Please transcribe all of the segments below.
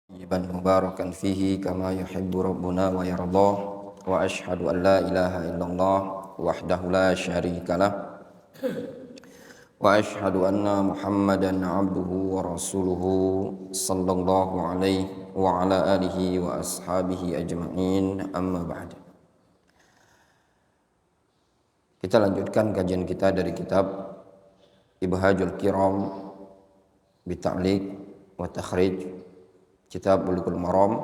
طيبا مباركا فيه كما يحب ربنا ويرضاه وأشهد أن لا إله إلا الله وحده لا شريك له وأشهد أن محمدا عبده ورسوله صلى الله عليه وعلى آله وأصحابه أجمعين أما بعد. Kita lanjutkan kajian kita dari kitab Ibhajul Kiram Bita'liq wa Takhrij Kitab Bulughul Maram.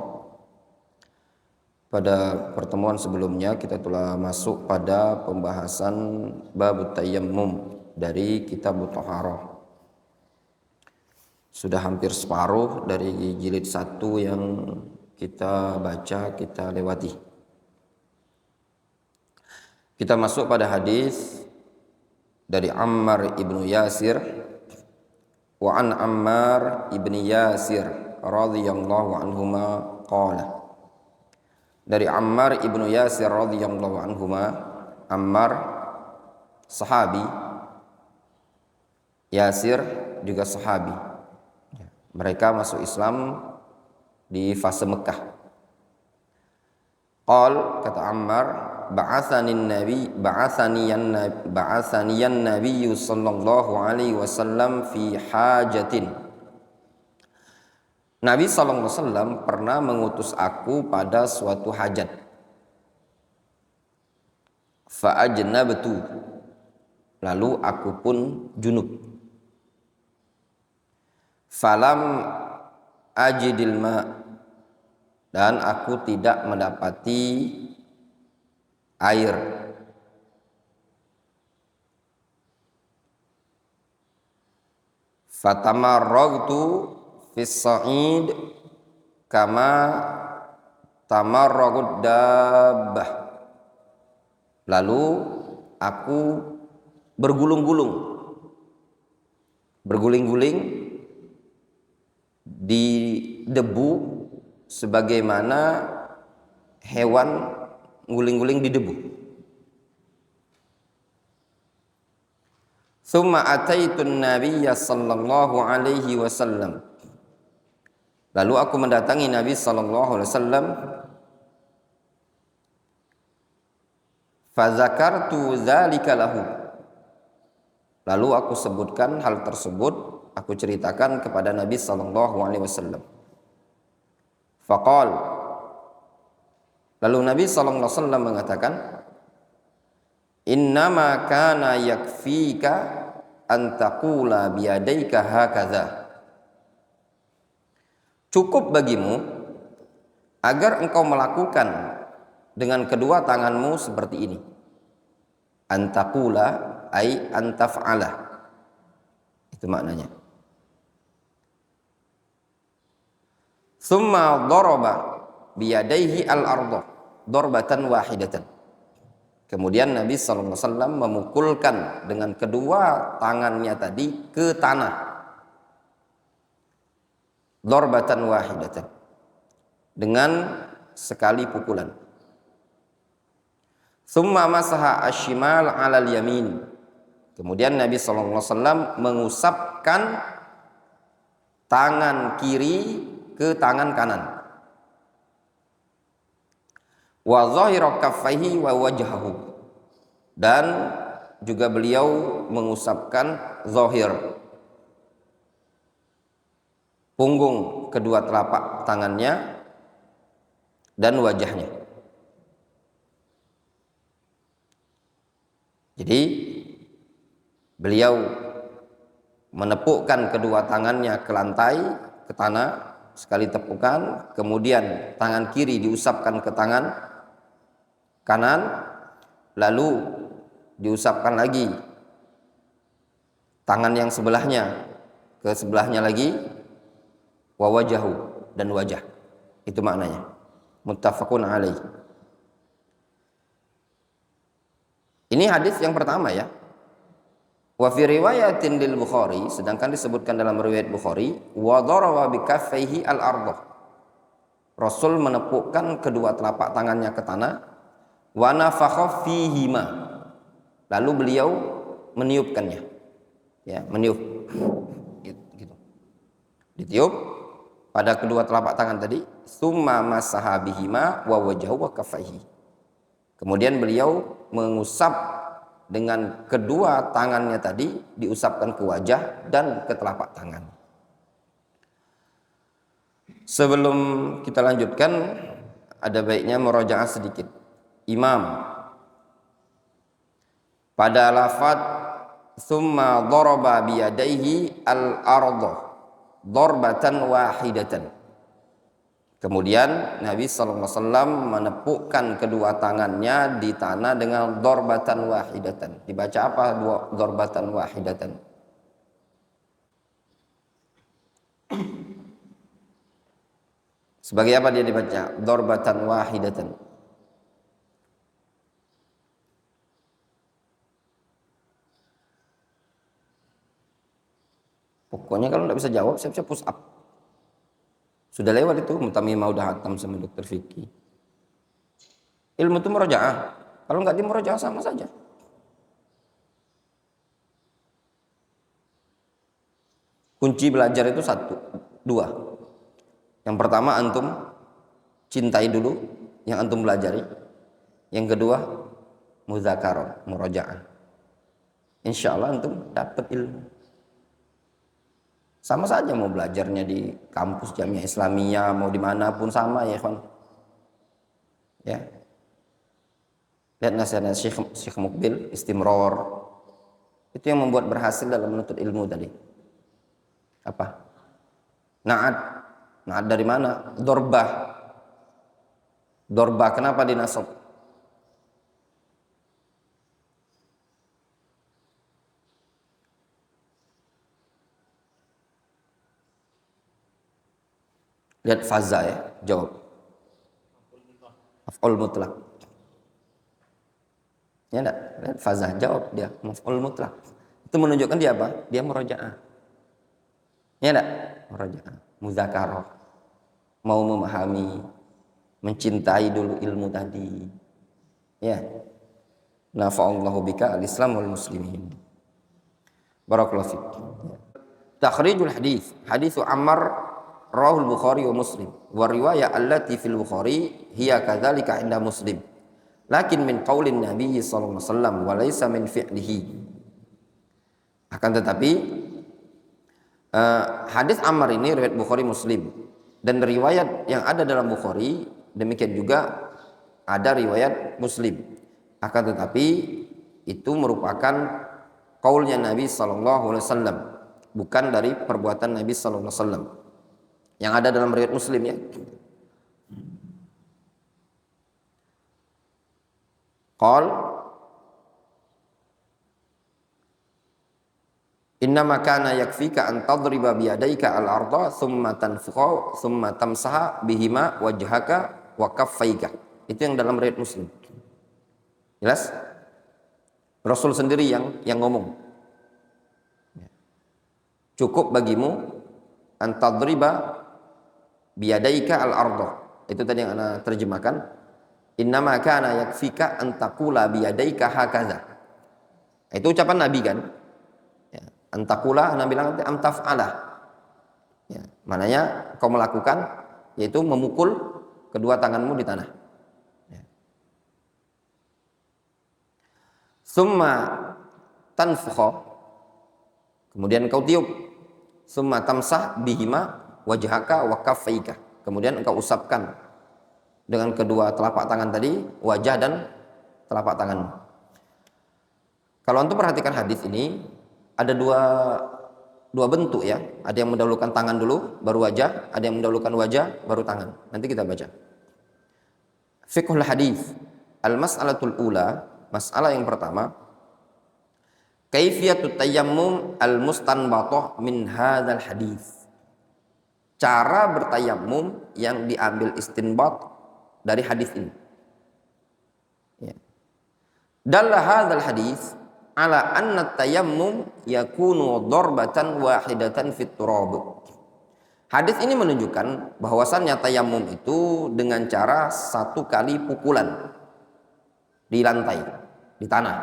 Pada pertemuan sebelumnya kita telah masuk pada pembahasan bab tayammum dari kitab Thaharah. Sudah hampir separuh dari jilid 1 yang kita baca, kita lewati. Kita masuk pada hadis dari Ammar ibnu Yasir. Wa an Ammar ibni Yasir radhiyallahu anhuma qala. Dari Ammar ibnu Yasir radhiyallahu anhuma, Ammar sahabi, Yasir juga sahabi. Mereka masuk Islam di fase Mekah. Kata Ammar, ba'athaniyan Nabi sallallahu alaihi wasallam fi hajatin. Nabi sallallahu alaihi wasallam pernah mengutus aku pada suatu hajat. Fa ajnabtu, lalu aku pun junub. Falam ajidil ma, dan aku tidak mendapati air. Fatamarragtu fis sa'id kama tamarragud dabbah. Lalu aku berguling-guling di debu sebagaimana hewan guling-guling di debu. Tsumma ataitun nabiyya sallallahu alaihi wasallam. Lalu aku mendatangi Nabi sallallahu alaihi wasallam. Fa zakartu dzalika lahu. Lalu aku sebutkan hal tersebut, aku ceritakan kepada Nabi sallallahu alaihi wasallam. Faqal, lalu Nabi sallallahu alaihi wasallam mengatakan, innama kana yakfika an taqula biyadaika hakadha. Cukup bagimu agar engkau melakukan dengan kedua tanganmu seperti ini. An taqula ay an taf'ala. Itu maknanya. Tsumma daraba biyadaihi al-ardh darbatan wahidatan. Kemudian Nabi sallallahu alaihi wasallam memukulkan dengan kedua tangannya tadi ke tanah. Darbatan wahidatan. Dengan sekali pukulan. Tsumma masaha asy-syimal 'alal yamin. Kemudian Nabi sallallahu alaihi wasallam mengusapkan tangan kiri ke tangan kanan. Wa zahira kaffaihi wa wajhahu, dan juga beliau mengusapkan zahir, punggung kedua telapak tangannya dan wajahnya. Jadi beliau menepukkan kedua tangannya ke lantai, ke tanah, sekali tepukan, kemudian tangan kiri diusapkan ke tangan kanan, lalu diusapkan lagi tangan yang sebelahnya ke sebelahnya lagi, wa wajahu, dan wajah. Itu maknanya. Muttafaqun alaih. Ini hadis yang pertama ya. Wa fi riwayatin lil Bukhari, sedangkan disebutkan dalam riwayat Bukhari, wa daraba bi kaffaihi al-ardh. Rasul menepukkan kedua telapak tangannya ke tanah, wa nafakha fihima. Lalu beliau meniupkannya. Ya, meniup. Gitu. Ditiup, pada kedua telapak tangan tadi, summa masaha bihima wa wajahu wa kaffaihi. Kemudian beliau mengusap dengan kedua tangannya tadi, diusapkan ke wajah dan ke telapak tangan. Sebelum kita lanjutkan, ada baiknya murajaah sedikit. Imam pada lafaz summa daraba biyadaihi al-ardh darbatan wahidatan. Kemudian Nabi SAW menepukkan kedua tangannya di tanah dengan darbatan wahidatan. Dibaca apa darbatan wahidatan? Sebagai apa dia dibaca? Darbatan wahidatan. Pokoknya kalau tidak bisa jawab, siap-siap push up. Sudah lewat itu, mutamimah udah hatam sama dokter Vicky. Ilmu itu murajaah. Kalau nggak di murajaah sama saja. Kunci belajar itu dua. Yang pertama antum cintai dulu yang antum belajari. Yang kedua muzakarah, murajaah. Insya Allah antum dapat ilmu. Sama saja mau belajarnya di kampus Jamiah Islamiyah, mau dimanapun sama ya kawan. Ya. Lihat nasihat Syekh Mukbil, istimror. Itu yang membuat berhasil dalam menuntut ilmu tadi. Apa? Na'at. Na'at dari mana? Dorbah. Dorbah kenapa dinasab? Lihat faza ya, jawab. Maf'ul mutlak. Ya enggak? Lihat faza, jawab dia, maf'ul mutlak. Itu menunjukkan dia apa? Dia murajaah. Ya enggak? Murajaah, muzakarah. Mau memahami, mencintai dulu ilmu tadi. Ya. Nafa'allahu bika al-Islam wal muslimin. Barakallahu fiik. Takhrijul hadis. Haditsu Ammar Rawahul Bukhari wa Muslim wa riwayah allati fil Bukhari hiya kadzalika inda Muslim lakin min qaulin Nabi sallallahu alaihi wasallam wa laysa min fi'lihi. Akan tetapi hadis Ammar ini riwayat Bukhari Muslim, dan riwayat yang ada dalam Bukhari demikian juga ada riwayat Muslim. Akan tetapi itu merupakan qaulnya Nabi sallallahu alaihi wasallam, bukan dari perbuatan Nabi sallallahu alaihi wasallam. Yang ada dalam riwayat Muslim ya. Qal innama kana yakfika an tadriba biyadayka al-ardha thumma tanfukha thumma tamsaha bihima wajhaka wa kaffaika. Itu yang dalam riwayat Muslim. Jelas? Rasul sendiri yang ngomong. Cukup bagimu an tadriba biyadaika al-ardh. Itu tadi yang ana terjemahkan. Innama kana yakfika an taqula biyadaika hakaza. Itu ucapan Nabi kan? Ya, an taqula ana bilang am taf'ala. Ya, maknanya kau melakukan yaitu memukul kedua tanganmu di tanah. Ya. Summa tanfukha. Kemudian kau tiup. Summa tamsah bihima wajhaka wa kaffaika. Kemudian engkau usapkan dengan kedua telapak tangan tadi wajah dan telapak tanganmu. Kalau antum perhatikan hadis ini ada dua bentuk ya. Ada yang mendahulukan tangan dulu baru wajah, ada yang mendahulukan wajah baru tangan. Nanti kita baca. Fiqhul hadis. Al-mas'alatul ula, masalah yang pertama, kaifiyatut tayammum al-mustanbatah min hadzal hadis. Cara bertayamum yang diambil istinbat dari hadis ini. Ya. Dalla hadzal hadis ala anna tayammum yakunu darbatan wahidatan fit turab. Hadis ini menunjukkan bahwasannya tayamum itu dengan cara satu kali pukulan di lantai, di tanah.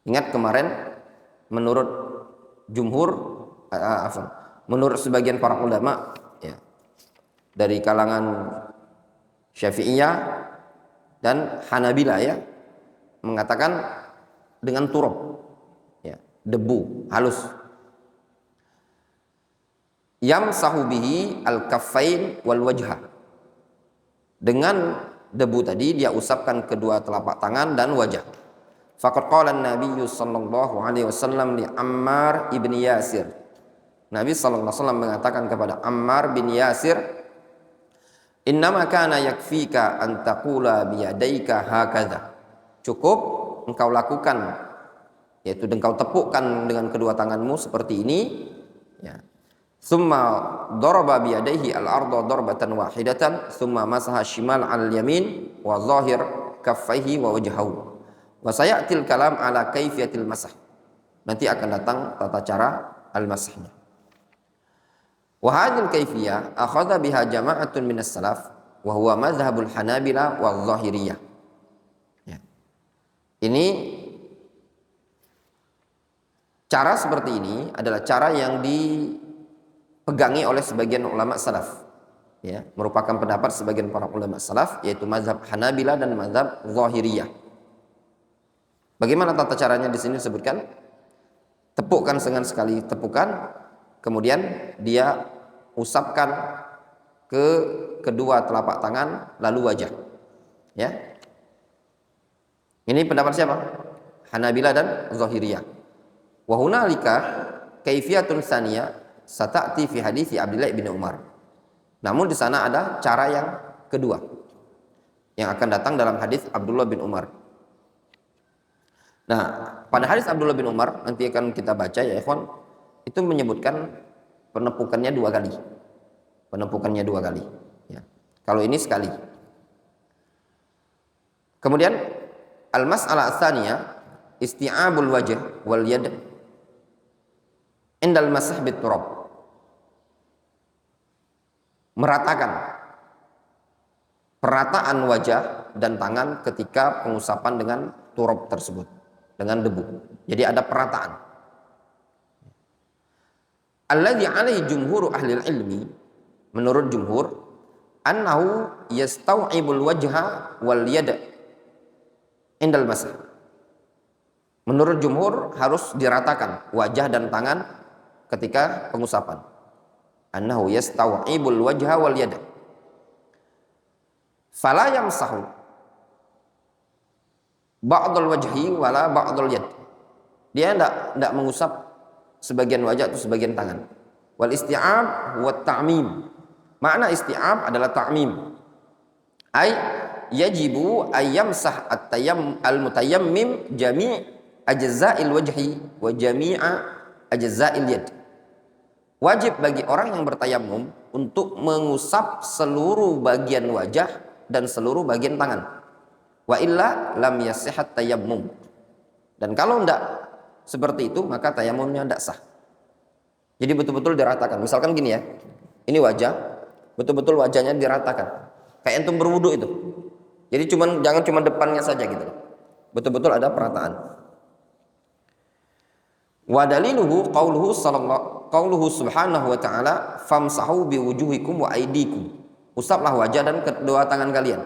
Ingat kemarin menurut jumhur menurut sebagian para ulama dari kalangan Syafi'iyah dan Hanabilah ya, mengatakan dengan turab, ya, debu halus. Yamsahu bihi al-kaffain wal wajha. Dengan debu tadi dia usapkan kedua telapak tangan dan wajah. Faqad qala an-nabiy sallallahu alaihi wasallam li Ammar ibn Yasir. Nabi sallallahu alaihi wasallam mengatakan kepada Ammar bin Yasir, "Innama kana yakfika an taqula bi yadayka hakadha." Cukup engkau lakukan, yaitu engkau tepukkan dengan kedua tanganmu seperti ini, ya. Summa daraba bi yadayhi al-ardha darbatan wahidatan, summa masaha shimal al-yamin wa zahir kaffaihi wa wajhahu. Wa sayatil kalam ala kaifiyatil masah. Nanti akan datang tata cara al-masahnya. Wa hadhil kaifiyah akhadha biha jama'atun minas salaf wa huwa madhhabul Hanabila wa Zahiriyah. Ya. Ini cara seperti ini adalah cara yang dipegangi oleh sebagian ulama salaf. Ya, merupakan pendapat sebagian para ulama salaf, yaitu mazhab Hanabila dan mazhab Zahiriyah. Bagaimana tata caranya di sini disebutkan? Tepukkan dengan sekali tepukan, kemudian dia usapkan ke kedua telapak tangan lalu wajah. Ya. Ini pendapat siapa? Hanabila dan Zahiriyah. Wa hunalika kaifiyatun tsaniyah sata'ti fi hadits Abdullah bin Umar. Namun di sana ada cara yang kedua yang akan datang dalam hadis Abdullah bin Umar. Nah, pada hadis Abdullah bin Umar nanti akan kita baca ya ikhwan, itu menyebutkan penepukannya dua kali. Penepukannya dua kali. Ya. Kalau ini sekali. Kemudian al-mas'alah tsaniyah isti'abul wajh wal yad indal masah bit turab. Meratakan perataan wajah dan tangan ketika pengusapan dengan turab tersebut, dengan debu. Jadi ada perataan. Alladzi alaihi jumhur ahli ilmi, menurut jumhur, annahu yastau'ibul wajha wal yad indal masah. Menurut jumhur harus diratakan wajah dan tangan ketika pengusapan. Annahu yastau'ibul wajha wal yad. Fala yamsahu ba'dul wajhi wala ba'dul yad. Dia enggak mengusap sebagian wajah atau sebagian tangan. Wal isti'ab wa ta'mim. Makna isti'ab adalah ta'mim. Ai yajibu ayyamsah al-mutayammim jami' ajza'il wajhi wa jami'a ajza'il yad. Wajib bagi orang yang bertayamum untuk mengusap seluruh bagian wajah dan seluruh bagian tangan. Wa illa lam yasihat tayammum. Dan kalau enggak seperti itu maka tayamumnya enggak sah. Jadi betul-betul diratakan. Misalkan gini ya. Ini wajah, betul-betul wajahnya diratakan. Kayak antum berwudu itu. Jadi jangan cuma depannya saja gitu. Betul-betul ada perataan. Wa daliluhu qauluhu subhanahu wa ta'ala famsahu biwujuhikum wa aydikum. Usaplah wajah dan kedua tangan kalian.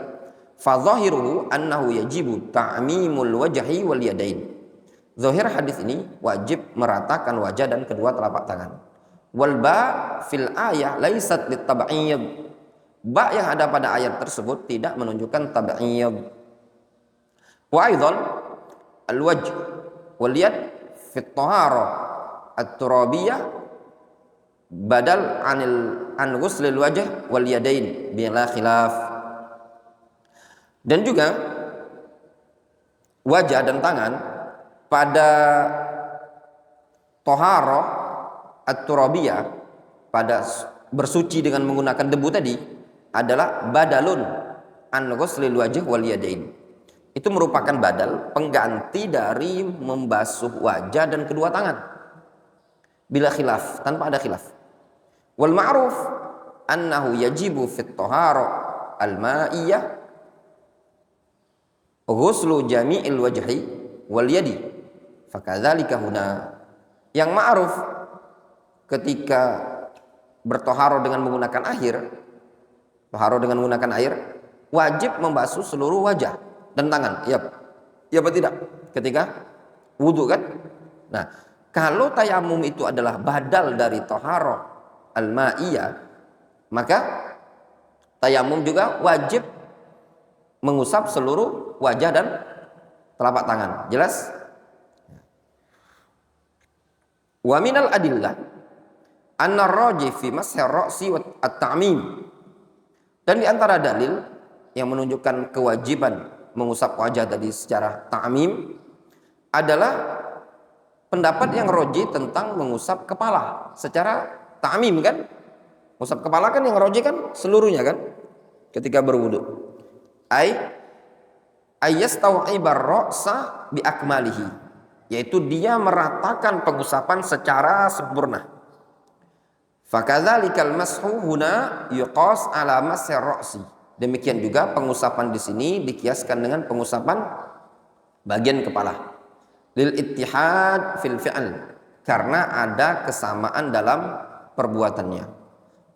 Fa zahiruhu annahu yajibu ta'mimul wajhi wal yadain. Zahir hadis ini wajib meratakan wajah dan kedua telapak tangan. Wal ba fil ayah laisat litab'iyad. Ba yang ada pada ayat tersebut tidak menunjukkan tab'iyad. Wa aidan al wajh wal yad fi at-taharah at-turabiyah badal an ghuslil wajh wal yadain bila khilaf. Dan juga wajah dan tangan pada toharoh at-turabiyah, pada bersuci dengan menggunakan debu tadi, adalah badalun an ghuslil wajh wal yadain. Itu merupakan badal, pengganti dari membasuh wajah dan kedua tangan bila khilaf, tanpa ada khilaf. Wal ma'ruf annahu yajibu fit toharoh al-ma'iyah ghuslu jami'il wajhi wal yadi. Fakadzalika huna. Yang ma'ruf ketika bertoharo dengan menggunakan air Toharo dengan menggunakan air, wajib membasuh seluruh wajah dan tangan. Iya, iya apa tidak? Ketika wudhu kan? Nah, kalau tayamum itu adalah badal dari toharo al-ma'iyah, maka tayamum juga wajib mengusap seluruh wajah dan telapak tangan. Jelas? Wa minal adillah anna rajih fi mashir ra'si wa at-ta'mim. Dan di antara dalil yang menunjukkan kewajiban mengusap wajah tadi secara ta'mim adalah pendapat yang roji tentang mengusap kepala secara ta'mim kan? Mengusap kepala kan yang roji kan seluruhnya kan? Ketika berwudu. Ayastau'ibar ra'sa bi akmalihi, yaitu dia meratakan pengusapan secara sempurna. Fakadzalikal mashu huna yuqas ala masir ra'si. Demikian juga pengusapan di sini dikiaskan dengan pengusapan bagian kepala. Lil ittihad fil fi'l, karena ada kesamaan dalam perbuatannya.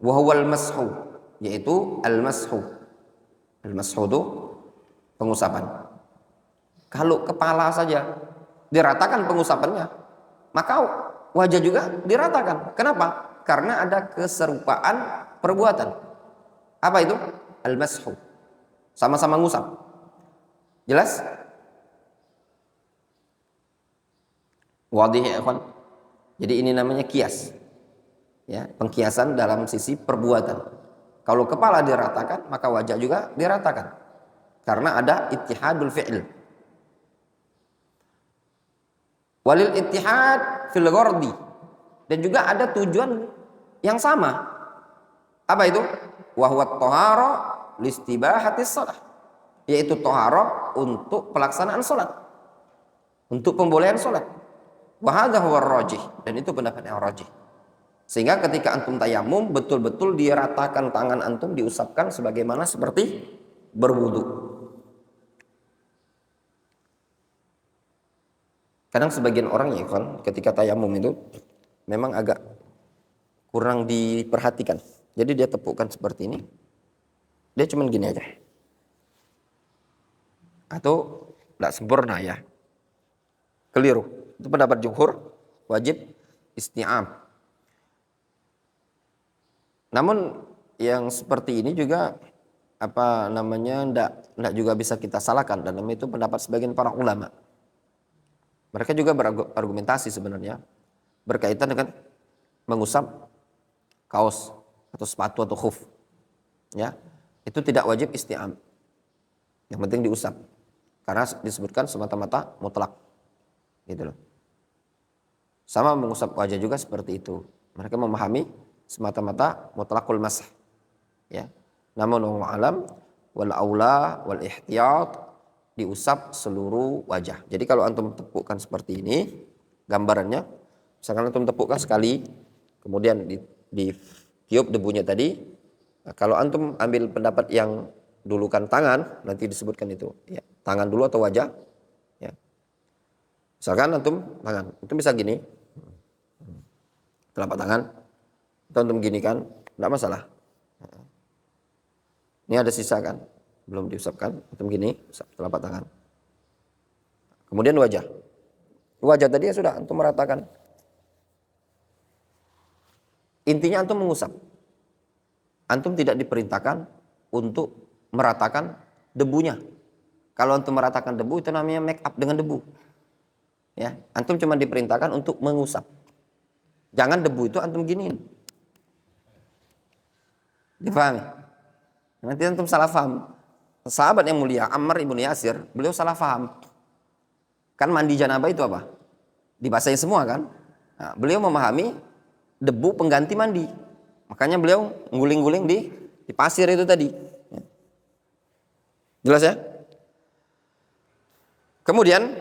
Wa huwal mashu, yaitu al mashu. Al mashu itu pengusapan. Kalau kepala saja diratakan pengusapannya, maka wajah juga diratakan. Kenapa? Karena ada keserupaan perbuatan. Apa itu? Al-mashu. Sama-sama ngusap. Jelas? Wadih ya ikhwan. Jadi ini namanya kias. Ya, pengkiasan dalam sisi perbuatan. Kalau kepala diratakan, maka wajah juga diratakan. Karena ada ittihadul fi'il. Walil ittihad fil ghardi. Dan juga ada tujuan yang sama. Apa itu? Wa huwa at-tahara listibahatis shalah. Yaitu tahara untuk pelaksanaan salat. Untuk pembolehan salat. Wa hadza huwa ar-rajih, dan itu pendapat yang rajih. Sehingga ketika antum tayamum betul-betul diratakan tangan antum, diusapkan sebagaimana seperti berwudu. Kadang sebagian orang ya kan ketika tayamum itu memang agak kurang diperhatikan. Jadi dia tepukkan seperti ini. Dia cuman gini aja. Atau tidak sempurna ya. Keliru. Itu pendapat jumhur, wajib isti'am. Namun yang seperti ini juga tidak juga bisa kita salahkan, dan itu pendapat sebagian para ulama. Mereka juga berargumentasi sebenarnya berkaitan dengan mengusap kaos atau sepatu atau khuf. Ya, itu tidak wajib isti'am. Yang penting diusap. Karena disebutkan semata-mata mutlak. Gitu loh. Sama mengusap wajah juga seperti itu. Mereka memahami semata-mata mutlaqul masah. Ya. Namun wallahu alam wal aula wal ihtiyat, diusap seluruh wajah. Jadi kalau antum tepukkan seperti ini gambarannya, misalkan antum tepukkan sekali, kemudian ditiup debunya tadi. Nah, kalau antum ambil pendapat yang dulukan tangan, nanti disebutkan itu. Ya, tangan dulu atau wajah. Ya. Misalkan antum tangan, itu bisa gini, telapak tangan, atau antum gini kan, tidak masalah. Ini ada sisa kan, belum diusapkan, antum gini, usap telapak tangan. Kemudian wajah. Wajah tadi ya sudah antum meratakan. Intinya antum mengusap. Antum tidak diperintahkan untuk meratakan debunya. Kalau antum meratakan debu itu namanya make up dengan debu. Ya, antum cuma diperintahkan untuk mengusap. Jangan debu itu antum giniin. Difahami? Nanti antum salah paham. Sahabat yang mulia Ammar ibn Yasir, beliau salah paham. Kan mandi janabah itu apa? Dibasahi semua kan? Nah, beliau memahami debu pengganti mandi. Makanya beliau nguling-nguling di pasir itu tadi. Jelas ya? Kemudian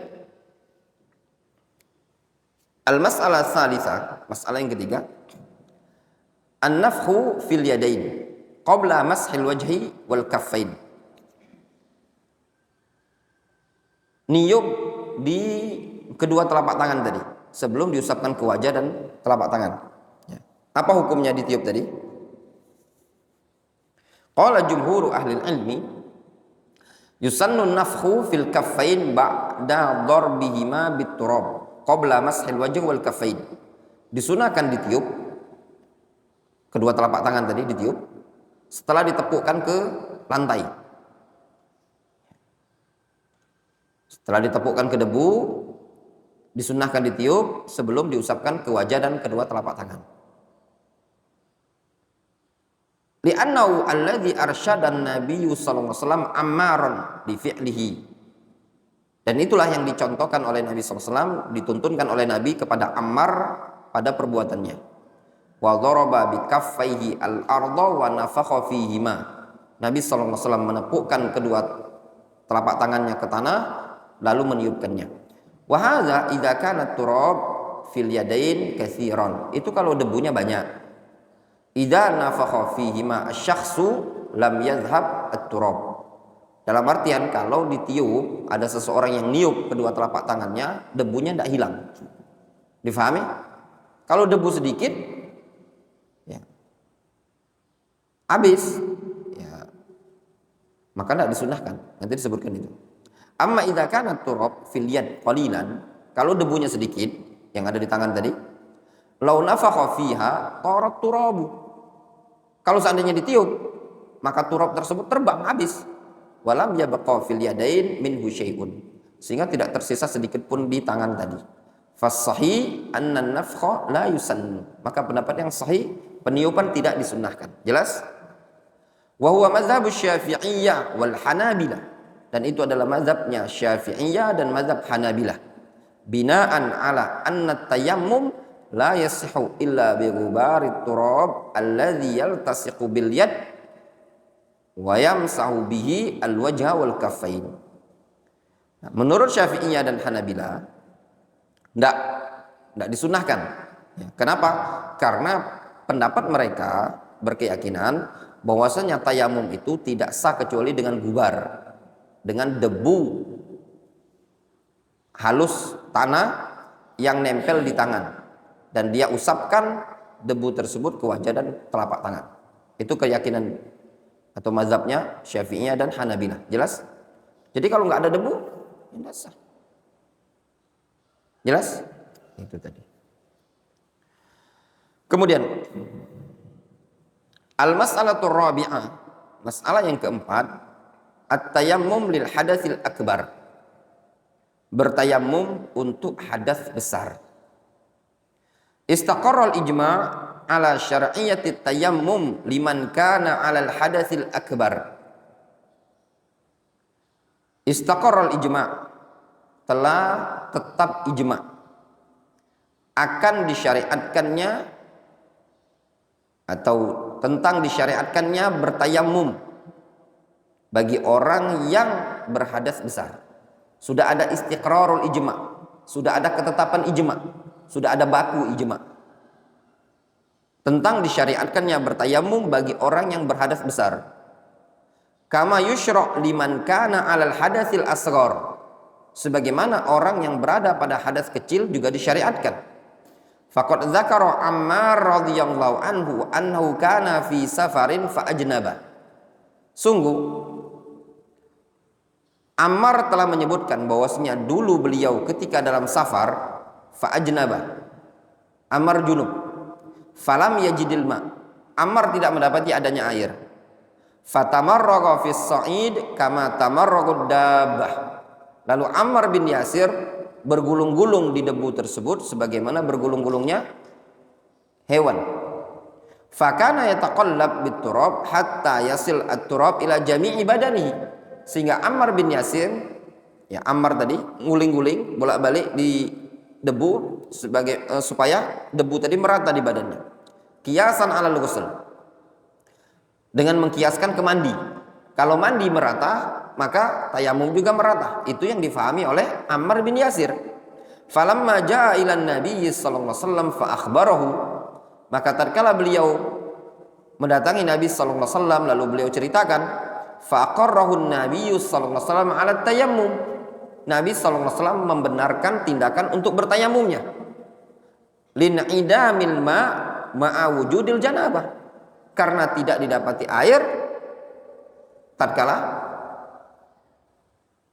al-mas'alah tsalitsah, masalah yang ketiga, an-nafkhu fil yadain qabla mashil wajhi wal kaffain. Niup di kedua telapak tangan tadi sebelum diusapkan ke wajah dan telapak tangan. Apa hukumnya ditiup tadi? Qala jumhuru ahli ilmi yusannu nafkhu fil kaffain ba'da darbihima bit-turab qabla mashil wajh wal kaffain. Disunahkan ditiup kedua telapak tangan tadi, ditiup setelah ditepukkan ke lantai. Setelah ditepukkan ke debu, disunahkan ditiup sebelum diusapkan ke wajah dan kedua telapak tangan. Li'annahu alladhi arsyadan nabiyyu sallallahu alaihi wasallam ammaran bi fi'lihi. Dan itulah yang dicontohkan oleh Nabi sallallahu alaihi wasallam, dituntunkan oleh Nabi kepada Ammar pada perbuatannya. Wa daraba bi kaffaihi al-ardha wa nafakha fihima. Nabi sallallahu alaihi wasallam menepukkan kedua telapak tangannya ke tanah lalu meniupkannya. Wa hadza idza kana turab fil yadain katsiran. Itu kalau debunya banyak. Idza nafakha fihima asy-syakhsu lam yadhhab at-turab. Dalam artian kalau ditiup, ada seseorang yang niup kedua telapak tangannya, debunya tidak hilang. Difahami? Kalau debu sedikit, ya, habis, ya, maka tidak disunahkan. Nanti disebutkan itu. Amma idza kana turab fil yad qalilan, kalau debunya sedikit yang ada di tangan tadi, lau nafakha fiha tarat turabu. Kalau seandainya ditiup, maka turab tersebut terbang habis. Walam yabqa fil yadain minhu syai'un. Sehingga tidak tersisa sedikit pun di tangan tadi. Fas-sahih anna an-nafkha la yusannu. Maka pendapat yang sahih, peniupan tidak disunnahkan. Jelas? Wa huwa mazhab Syafi'iyyah wal Hanabilah. Dan itu adalah mazhabnya Syafi'iyah dan mazhab Hanabilah. Binaan ala anna tayammum la yasihu illa bi ghubarit turab alladhi yaltasiqu bil yad wa yamsahu bihi al wajha wal kaffain. Nah, menurut Syafi'iyah dan Hanabilah tidak disunahkan. Ya, kenapa? Karena pendapat mereka berkeyakinan bahwasanya tayamum itu tidak sah kecuali dengan gubar, dengan debu halus tanah yang nempel di tangan. Dan dia usapkan debu tersebut ke wajah dan telapak tangan. Itu keyakinan atau mazhabnya Syafi'iyah dan Hanabilah. Jelas? Jadi kalau nggak ada debu, tidak sah. Jelas? Itu tadi. Kemudian al-mas'alatur rabi'ah, masalah yang keempat, at-tayammum lil hadatsil akbar. Bertayamum untuk hadas besar. Istaqarra al-ijma' ala syar'iyyati tayammum liman kana 'ala al-hadatsil akbar. Istaqarra al-ijma', telah tetap ijma' akan disyariatkannya atau tentang disyariatkannya bertayamum bagi orang yang berhadas besar. Sudah ada istiqrarul ijma', sudah ada ketetapan ijma', sudah ada baku ijma' tentang disyariatkannya bertayamum bagi orang yang berhadas besar. Kama yushra' liman kana 'alal hadatsil asghar. Sebagaimana orang yang berada pada hadas kecil juga disyariatkan. Faqad dzakara Ammar radhiyallahu anhu annahu kana fi safarin fa ajnaba. Sungguh Ammar telah menyebutkan bahwasanya dulu beliau ketika dalam safar fa ajnaba. Ammar junub. Falam yajidil ma. Ammar tidak mendapati adanya air. Fatamarraga fis sa'id kama tamarragud dabbah. Lalu Ammar bin Yasir bergulung-gulung di debu tersebut sebagaimana bergulung-gulungnya hewan. Fakana yataqallab bit-turab hatta yasil at-turab ila jami'i badanihi. Sehingga Ammar bin Yasir, ya Ammar tadi nguling-guling bolak-balik di debu supaya debu tadi merata di badannya. Kiasan alal ghusl. Dengan mengkiaskan ke mandi. Kalau mandi merata, maka tayamum juga merata. Itu yang difahami oleh Ammar bin Yasir. Falamma jaa ilan Nabi sallallahu alaihi wasallam fa akhbarahu. Maka tatkala beliau mendatangi Nabi sallallahu alaihi wasallam lalu beliau ceritakan, fa aqarrahu Nabi sallallahu alaihi wasallam ala tayammum. Nabi sallallahu alaihi wasallam membenarkan tindakan untuk bertayamumnya. Lin idamil ma ma'a wujudil janabah. Karena tidak didapati air tatkala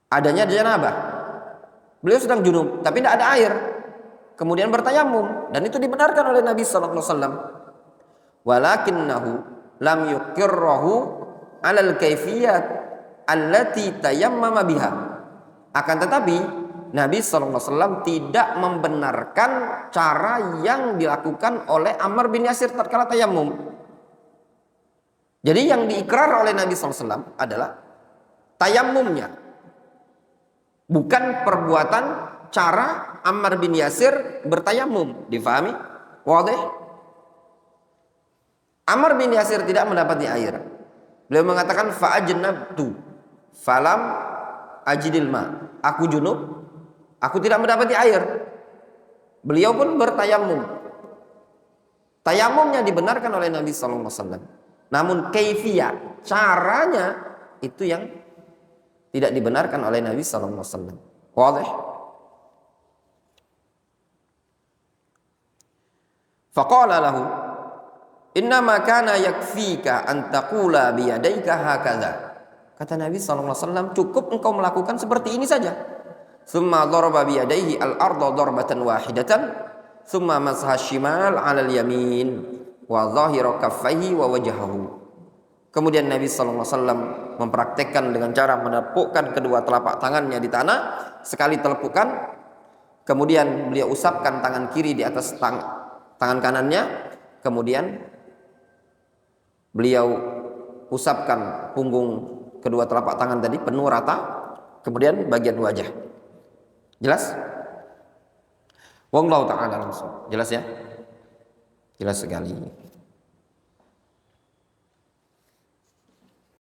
adanya janabah. Beliau sedang junub tapi tidak ada air. Kemudian bertayamum dan itu dibenarkan oleh Nabi sallallahu alaihi wasallam. Walakinnahu lam yuqirrahu 'alal kaifiyat allati tayammama biha. Akan tetapi Nabi sallallahu alaihi wasallam tidak membenarkan cara yang dilakukan oleh Ammar bin Yasir tatkala tayamum. Jadi yang diikrar oleh Nabi sallallahu alaihi wasallam adalah tayamumnya, bukan perbuatan cara Ammar bin Yasir bertayamum. Difahami? Wadih? Ammar bin Yasir tidak mendapati air. Beliau mengatakan fa'ajnabtu falam ajidil ma. Aku junub, aku tidak mendapati air. Beliau pun bertayamum. Tayamumnya dibenarkan oleh Nabi sallallahu alaihi wasallam. Namun kaifiyah, caranya itu yang tidak dibenarkan oleh Nabi sallallahu alaihi wasallam. Wadih? Faqala lahu innama kana yakfika an taqula biyadaika hakadha. Kata Nabi sallallahu alaihi wasallam, cukup engkau melakukan seperti ini saja. Tsumma daraba biyadaihi al-ardha darbatan wahidatan, tsumma masaha shimal 'ala al-yamin wa dhahira kaffaihi wa wajhahu. Kemudian Nabi sallallahu alaihi wasallam mempraktekkan dengan cara menepukkan kedua telapak tangannya di tanah, sekali telepukan, kemudian beliau usapkan tangan kiri di atas tangan kanannya, kemudian beliau usapkan punggung kedua telapak tangan tadi penuh rata, kemudian bagian wajah. Jelas? Wallahu ta'ala langsung. Jelas ya? Jelas sekali.